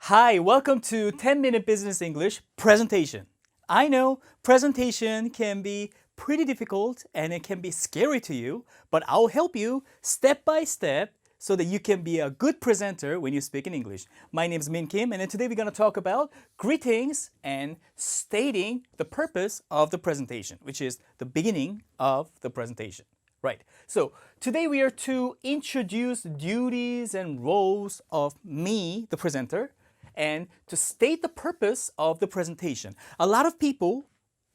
Hi, welcome to 10-Minute Business English Presentation. I know presentation can be pretty difficult and it can be scary to you, but I'll help you step by step so that you can be a good presenter when you speak in English. My name is Min Kim, and today we're going to talk about greetings and stating the purpose of the presentation, which is the beginning of the presentation. Right. So today we are to introduce duties and roles of me, the presenter, and to state the purpose of the presentation. A lot of people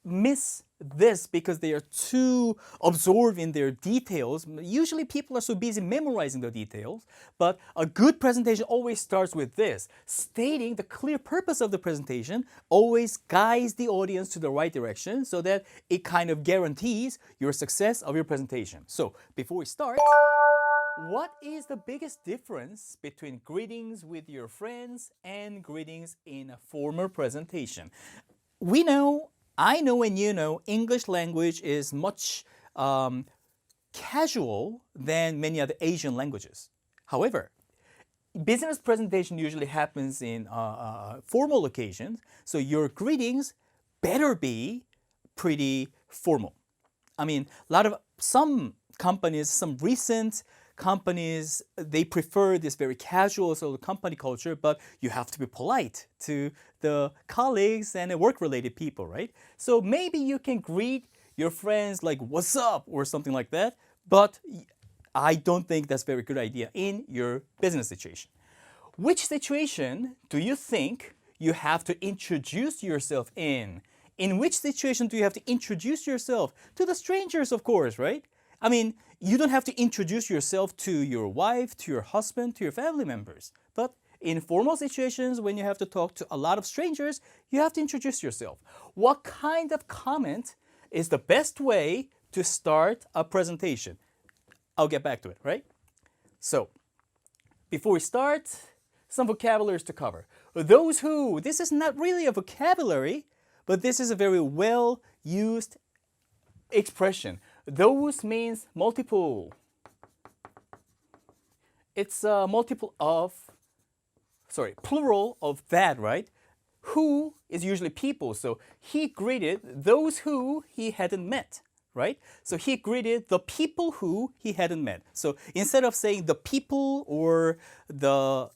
miss this because they are too absorbed in their details. Usually people are so busy memorizing the details, but a good presentation always starts with this. Stating the clear purpose of the presentation always guides the audience to the right direction so that it kind of guarantees your success of your presentation. So before we start, what is the biggest difference between greetings with your friends and greetings in a formal presentation? I know and you know, English language is much casual than many other Asian languages. However, business presentation usually happens in formal occasions, so your greetings better be pretty formal. I mean, some companies, some recent companies, they prefer this very casual sort of company culture, but you have to be polite to the colleagues and work-related people, right? So maybe you can greet your friends like, "What's up?" or something like that, but I don't think that's a very good idea in your business situation. Which situation do you think you have to introduce yourself in? In which situation do you have to introduce yourself? To the strangers, of course, right? I mean, you don't have to introduce yourself to your wife, to your husband, to your family members. But in formal situations, when you have to talk to a lot of strangers, you have to introduce yourself. What kind of comment is the best way to start a presentation? I'll get back to it, right? So, before we start, some vocabularies to cover. Those who, this is not really a vocabulary, but this is a very well-used expression. Those means multiple. It's a plural of that, right? Who is usually people. So he greeted those who he hadn't met, right? So he greeted the people who he hadn't met. So instead of saying the people or the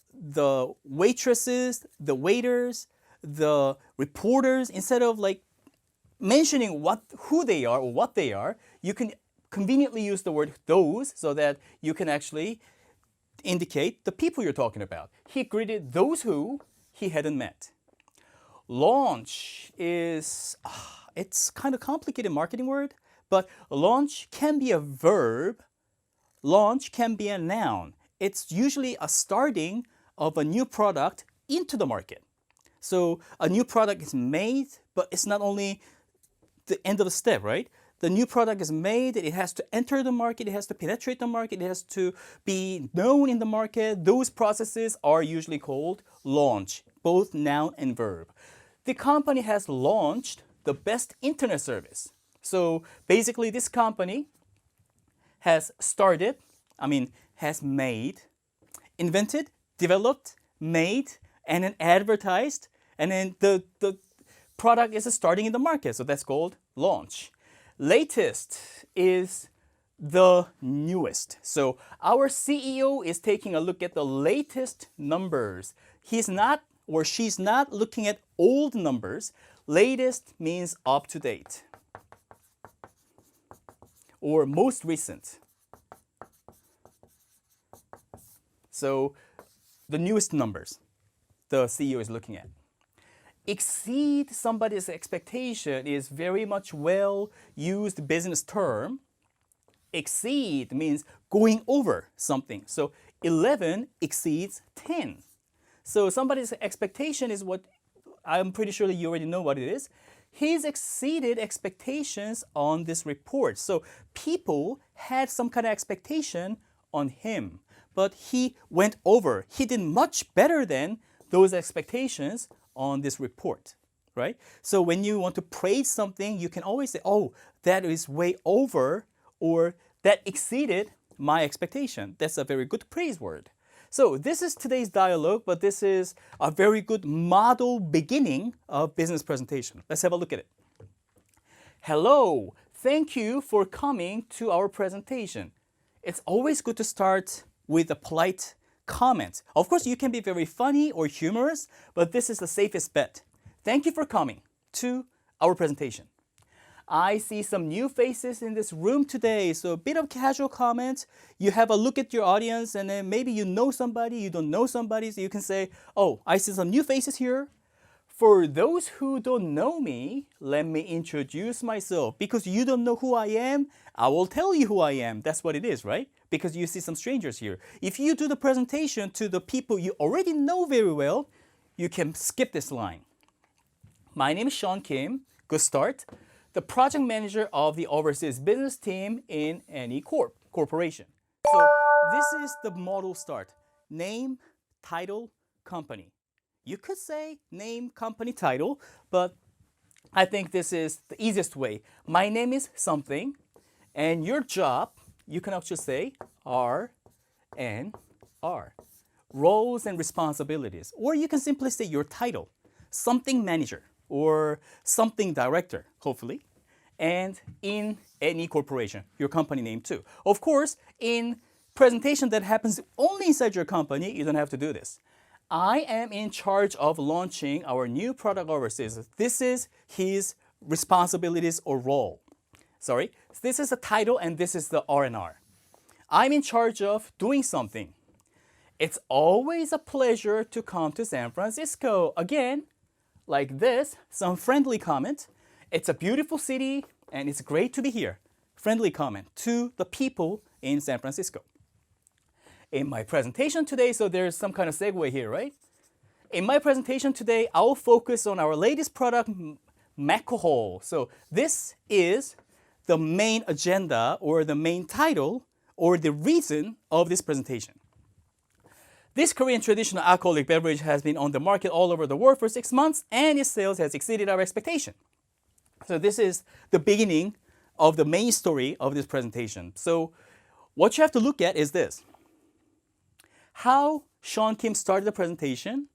waitresses, the waiters, the reporters, instead of like mentioning who they are or what they are, you can conveniently use the word those so that you can actually indicate the people you're talking about. He greeted those who he hadn't met. Launch is, it's kind of complicated marketing word, but launch can be a verb. Launch can be a noun. It's usually a starting of a new product into the market. So a new product is made, but it's not only the end of the step, right? The new product is made, it has to enter the market, it has to penetrate the market, it has to be known in the market. Those processes are usually called launch, both noun and verb. The company has launched the best internet service. So basically this company has has made, invented, developed, made, and then advertised, and then the product is starting in the market, so that's called launch. Latest is the newest. So our CEO is taking a look at the latest numbers. He's not or she's not looking at old numbers. Latest means up to date or most recent. So the newest numbers the CEO is looking at. Exceed somebody's expectation is very much well-used business term. Exceed means going over something. So 11 exceeds 10. So somebody's expectation is what, I'm pretty sure that you already know what it is. He's exceeded expectations on this report. So people had some kind of expectation on him, but he went over. He did much better than those expectations on this report, right? So when you want to praise something, you can always say, oh, that is way over, or that exceeded my expectation. That's a very good praise word. So this is today's dialogue, but this is a very good model beginning of business presentation. Let's have a look at it. Hello, thank you for coming to our presentation. It's always good to start with a polite comment. Of course, you can be very funny or humorous, but this is the safest bet. Thank you for coming to our presentation. I see some new faces in this room today, so a bit of casual comment. You have a look at your audience, and then maybe you know somebody, you don't know somebody, so you can say, oh, I see some new faces here. For those who don't know me, let me introduce myself. Because you don't know who I am, I will tell you who I am. That's what it is, right? Because you see some strangers here. If you do the presentation to the people you already know very well, you can skip this line. My name is Sean Kim. Good start. The project manager of the overseas business team in any corporation. So this is the model start. Name, title, company. You could say name, company, title, but I think this is the easiest way. My name is something, and your job, you can also say R and R. Roles and responsibilities. Or you can simply say your title, something manager, or something director, hopefully, and in any corporation, your company name too. Of course, in presentation that happens only inside your company, you don't have to do this. I am in charge of launching our new product overseas. This is his responsibilities or role. Sorry, this is the title and this is the R&R. I'm in charge of doing something. It's always a pleasure to come to San Francisco. Again, like this, some friendly comment. It's a beautiful city and it's great to be here. Friendly comment to the people in San Francisco. In my presentation today, so there's some kind of segue here, right? In my presentation today, I will focus on our latest product, Macahol. So this is the main agenda or the main title or the reason of this presentation. This Korean traditional alcoholic beverage has been on the market all over the world for 6 months and its sales has exceeded our expectation. So this is the beginning of the main story of this presentation. So what you have to look at is this. How Sean Kim started the presentation,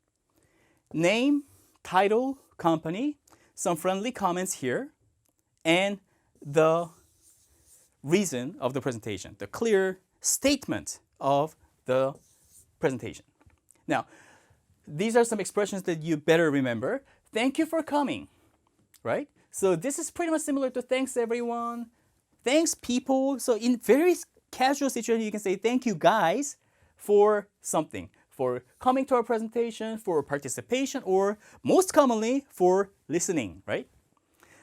name, title, company, some friendly comments here, and the reason of the presentation, the clear statement of the presentation. Now, these are some expressions that you better remember. Thank you for coming, right? So this is pretty much similar to thanks everyone, thanks people. So in very casual situation, you can say thank you guys for something, for coming to our presentation, for participation, or most commonly for listening, right?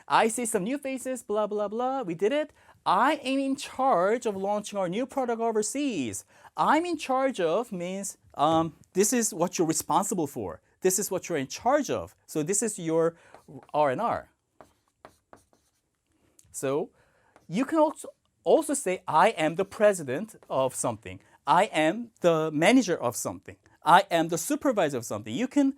I see some new faces, blah, blah, blah. We did it. I am in charge of launching our new product overseas. I'm in charge of means this is what you're responsible for. This is what you're in charge of. So this is your R&R. So you can also say I am the president of something. I am the manager of something. I am the supervisor of something. You can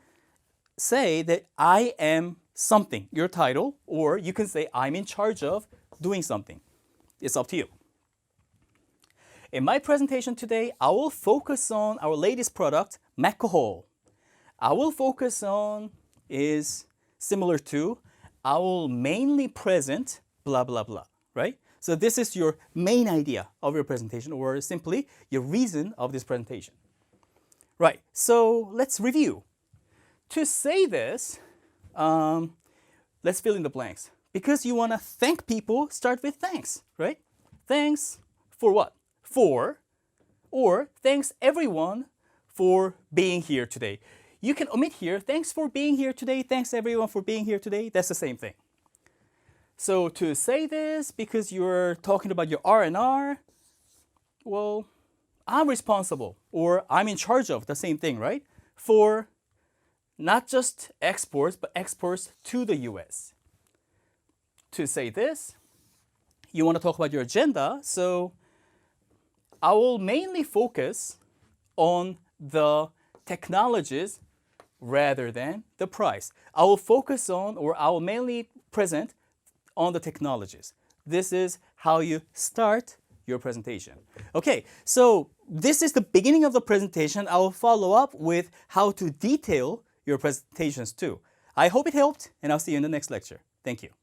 say that I am something, your title, or you can say I'm in charge of doing something. It's up to you. In my presentation today, I will focus on our latest product, Macahol. I will focus on is similar to I will mainly present blah, blah, blah, right? So this is your main idea of your presentation or simply your reason of this presentation. Right, so let's review. To say this, let's fill in the blanks. Because you want to thank people, start with thanks, right? Thanks for what? For, or thanks everyone for being here today. You can omit here, thanks for being here today, thanks everyone for being here today. That's the same thing. So to say this, because you're talking about your R&R, well, I'm responsible or I'm in charge of the same thing, right? For not just exports, but exports to the US. To say this, you want to talk about your agenda, so I will mainly focus on the technologies rather than the price. I will focus on, or I will mainly present on the technologies. This is how you start your presentation. Okay, so this is the beginning of the presentation. I will follow up with how to detail your presentations too. I hope it helped, and I'll see you in the next lecture. Thank you.